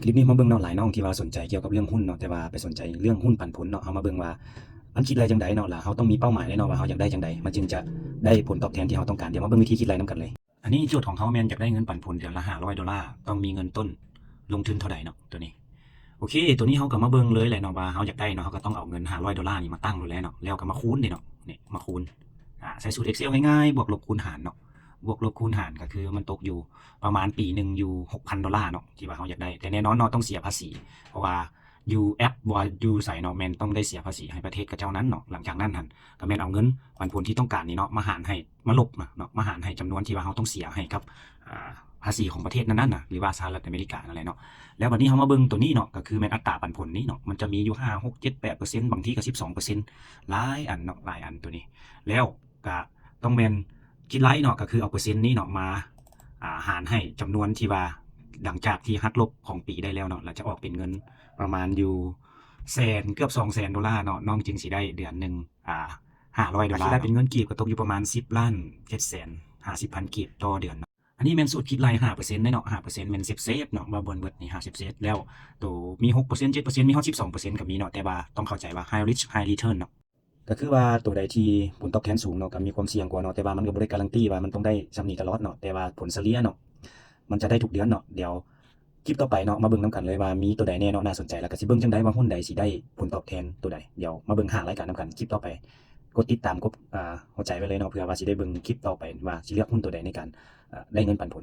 คลิปนี้มาเบิ่งเนาะหลายน้องที่ว่าสนใจเกี่ยวกับเรื่องหุ้นเนาะแต่ว่าไปสนใจเรื่องหุ้นปันผลเนาะเอามาเบิ่งว่ามันคิดอะไรจังใดเนาะล่ะเฮาต้องมีเป้าหมายเลยเนาะว่าเฮาอยากได้จังใดมันจึงจะได้ผลตอบแทนที่เฮาต้องการเดี๋ยวมาเบิ่งวิธีคิดอะไรนํกันเลยอันนี้โจทย์ของเขาแม่นอยากได้เงินปันผลเดือนละ$500ต้องมีเงินต้นลงทุนเท่าใดเนาะตัวนี้โอเคตัวนี้เฮาก็มาเบิ่งเลยแหละเนาะว่าเฮาอยากได้เนาะเฮาก็ต้องเอาเงิน$500นี่มาตั้งอยู่แล้วเนาะแล้วก็มาคูณนี่เนาะนี่มาคูณใช้สูตร Excel ง่ายๆบวกลบคูณหารเนาะบวกลบคูณหารก็คือมันตกอยู่ประมาณปีนึงอยู่$6,000เนาะที่ว่าเฮาอยากได้แต่แน่นอนเนาะต้องเสียภาษีเพราะว่าอยู่แอปว่าอยู่ใส่เนาะแม่นต้องได้เสียภาษีให้ประเทศกับเจ้านั้นเนาะหลังจากนั้นหั่นก็แม่นเอาเงินปันผลที่ต้องการนี่เนาะมาหารให้มาลบเนาะมาหารให้จำนวนที่ว่าเฮาต้องเสียให้กับภาษีของประเทศนั้นๆน่ะหรือว่าสหรัฐอเมริกานั่นแหละเนาะแล้วบัดนี้เฮามาเบิ่งตัวนี้เนาะก็คือแม่นอัตราปันผลนี้เนาะมันจะมีอยู่5 6 7 8%บางทีก็12%หลายอันเนาะหลายอันตัวนี้แล้วก็ต้องแม่นคิดไลเนาะก็คือเอาเปอร์เซ็นต์นี้เนาะมาหารให้จำนวนที่ว่าหลังจากที่หักลบของปีได้แล้วเนาะแล้วจะออกเป็นเงินประมาณอยู่แสนเกือบ$200,000เนาะน้องจึงสิได้เดือนนึง$500ได้เป็นเงินกีบก็ตกอยู่ประมาณ10,750,000 กีบต่อเดือนเนาะอันนี้แม่นสูตรคิดไล่ 5% ได้เนาะ 5% แม่นเซฟเนาะบ่บ่เบิดนี่50เซฟแล้วตัวมี 6% 7% มีฮอด12%ก็มีเนาะแต่ว่าต้องเข้าใจว่า high risk high return เนาะก็คือว่าตัวใดที่ผลตอบแทนสูงเนาะก็มีความเสี่ยงกว่าเนาะแต่ว่ามันก็บ่ได้การันตีว่ามันต้องได้ส่ำนี้ตลอดเนาะแต่ว่าผลเฉลี่ยเนาะมันจะได้ทุกเดือนเนาะเดี๋ยวคลิปต่อไปเนาะมาเบิ่งนํกันเลยว่ามีตัวใดแน่เนาะน่าสนใจแล้วก็สิเบิ่งจังได๋ว่าหุ้นใดสิได้ผลตอบแทนตัวใดเดี๋ยวมาเบิ่งหารายการนํกันคลิปต่อไปกดติดตามกดหัวใจไว้เลยเนาะเผื่อว่าสิได้เบิ่งคลิปต่อไปว่าสิเลือกหุ้นตัวใดในการได้เงินปันผล